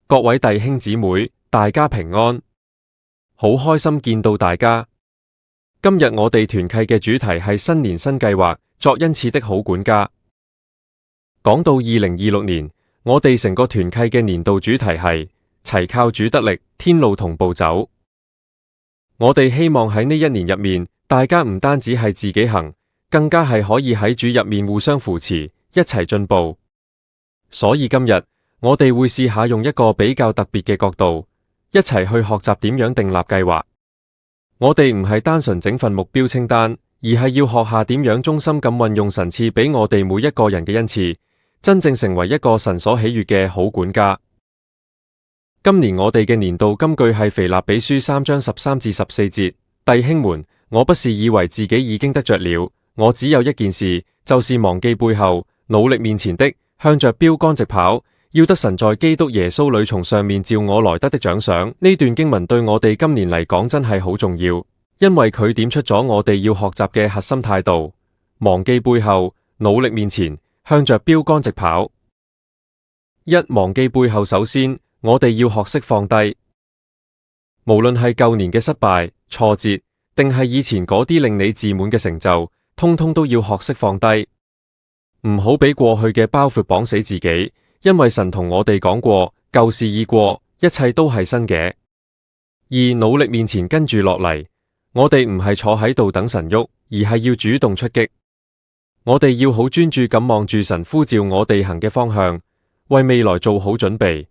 各位弟兄姊妹，大家平安，好開心見到大家。今日我哋團契嘅主題係新年新計劃，作恩賜的好管家。講到2026年，我哋成個團契嘅年度主題係齊靠主得力，天路同步走。我哋希望喺呢一年入面，大家唔單止係自己行，更加係可以喺主入面互相扶持，一齊進步。所以今日我哋會試下用一個比較特別嘅角度，一齊去學習點樣訂立計劃。我哋唔係單純整份目標清單，而係要學下點樣忠心咁運用神賜俾我哋每一個人嘅恩賜，真正成為一個神所喜悅嘅好管家。今年我哋嘅年度金句係腓立比書3章13至14節，弟兄們，我不是以為自己已經得着了，我只有一件事，就是忘記背後，努力面前的，向着標竿直跑，要得神在基督耶穌裏從上面召我來得的獎賞。呢段經文對我哋今年嚟講真係好重要，因為佢點出咗我哋要學習嘅核心態度：忘記背後，努力面前，向着標竿直跑。忘記背後，首先我哋要學識放低，無論係舊年嘅失敗、挫折，定係以前嗰啲令你自滿嘅成就，通通都要學識放低，唔好俾過去嘅包袱綁死自己。因為神同我哋講過，舊事已過，一切都係新嘅。努力面前跟住落嚟，我哋唔係坐喺度等神喐，而係要主動出擊。我哋要好專注咁望住神呼召我哋行嘅方向，為未來做好準備。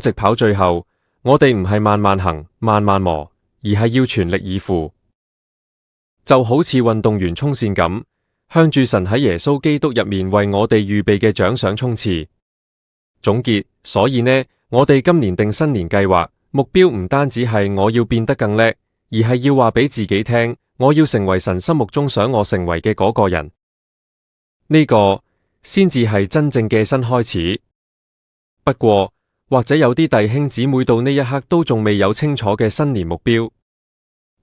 直跑最後，我哋唔係慢慢行、慢慢磨，而係要全力以赴。就好似運動員衝線咁，向住神喺耶穌基督入面為我哋預備嘅獎賞衝刺。總結，所以呢，我哋今年定新年計劃，目標唔單止係我要變得更叻，而係要話俾自己聽，我要成為神心目中想我成為嘅嗰個人。呢個先至係真正嘅新開始。不過，或者有啲弟兄姊妹到呢一刻都仲未有清楚嘅新年目標，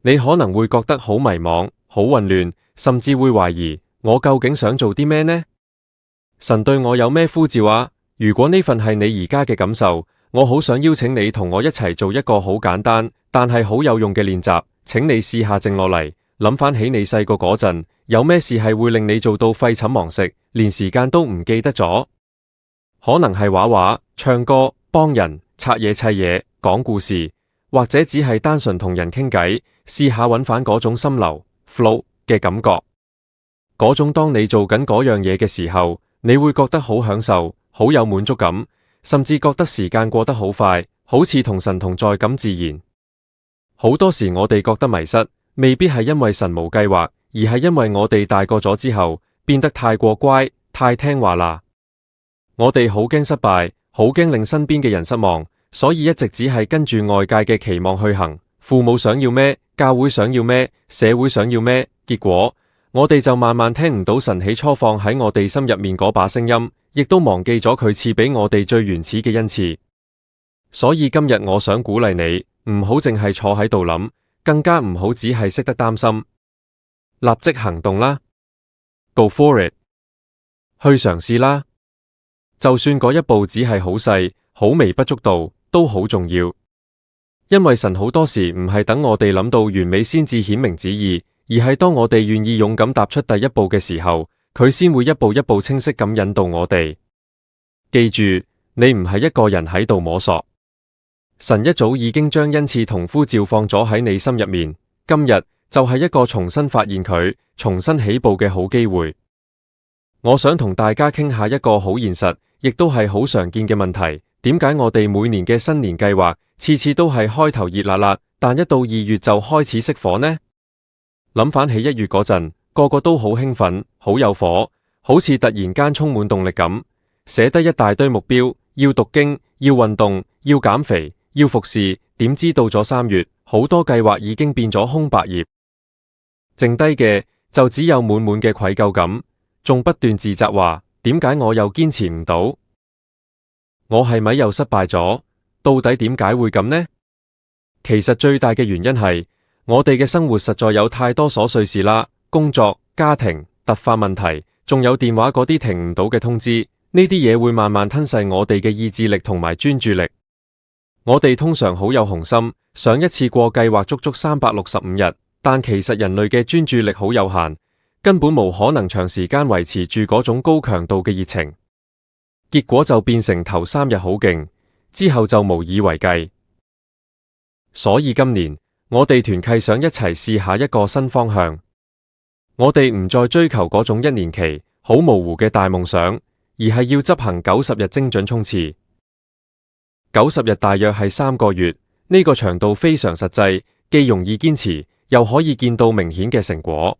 你可能會覺得好迷茫、好混亂，甚至會懷疑，我究竟想做啲咩呢？神對我有咩呼召啊？如果呢份係你而家嘅感受，我好想邀請你同我一齊做一個好簡單，但係好有用嘅練習。請你試下靜落嚟，諗翻起你細個嗰陣，有咩事係會令你做到廢寢忘食，連時間都唔記得咗？可能係畫畫、唱歌、幫人、拆嘢砌嘢、講故事，或者只係單純同人傾偈，試下揾返嗰種心流 flow 嘅感覺。嗰種當你做緊嗰樣嘢嘅時候，你會覺得好享受，好有滿足感，甚至覺得時間過得好快，好似同神同在咁自然。好多時我哋覺得迷失，未必係因為神無計劃，而係因為我哋大個咗之後，變得太過乖，太聽話啦。我哋好驚失敗，好驚令身邊嘅人失望，所以一直只係跟住外界嘅期望去行。父母想要咩，教會想要咩，社會想要咩，結果我哋就慢慢聽唔到神起初放喺我哋心入面嗰把聲音，亦都忘記咗佢賜俾我哋最原始嘅恩賜。所以今日我想鼓勵你，唔好淨係坐喺度諗，更加唔好只係識得擔心，立即行動啦 ，Go for it， 去嘗試啦。就算嗰一步只係好細、好微不足道，都好重要。因為神好多時唔係等我哋諗到完美先至顯明旨意，而係當我哋願意勇敢踏出第一步嘅時候，佢先會一步一步清晰咁引導我哋。記住，你唔係一個人喺度摸索，神一早已經將恩賜同呼召放咗喺你心入面。今日就係一個重新發現佢、重新起步嘅好機會。我想同大家傾下一個好現實，亦都係好常見嘅問題。點解我哋每年嘅新年計劃，次次都係開頭熱辣辣，但一到2月就開始熄火呢？諗返起1月嗰陣，個個都好興奮，好有火，好似突然間充滿動力咁，寫得一大堆目標，要讀經，要運動，要減肥，要服侍。點知到咗3月，好多計劃已經變咗空白頁，剩低嘅就只有滿滿嘅愧疚感，仲不斷自責話：點解我又堅持唔到？我係咪又失敗咗？到底點解會咁呢？其實最大嘅原因係我哋嘅生活實在有太多瑣碎事啦，工作、家庭、突發問題，仲有電話嗰啲停唔到嘅通知，呢啲嘢會慢慢吞噬我哋嘅意志力同埋專注力。我哋通常好有雄心，想一次過計劃足足365日，但其實人類嘅專注力好有限，根本無可能長時間維持住嗰種高強度嘅熱情。結果就變成頭3日好勁，之後就無以為繼。所以今年我哋團契想一齊試下一個新方向。我哋唔再追求嗰種1年期好模糊嘅大夢想，而係要執行90日精準衝刺。90日大約係3個月，呢個長度非常實際，既容易堅持，又可以見到明顯嘅成果。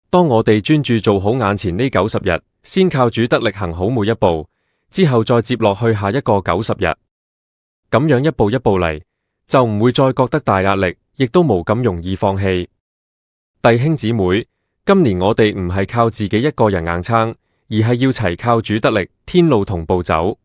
當我哋專注做好眼前呢90日，先靠主得力行好每一步，之後再接落去下一個90日，咁樣一步一步嚟，就唔會再覺得大壓力，亦都無咁容易放棄。弟兄姊妹，今年我哋唔係靠自己一個人硬撐，而係要齊靠主得力，天路同步走。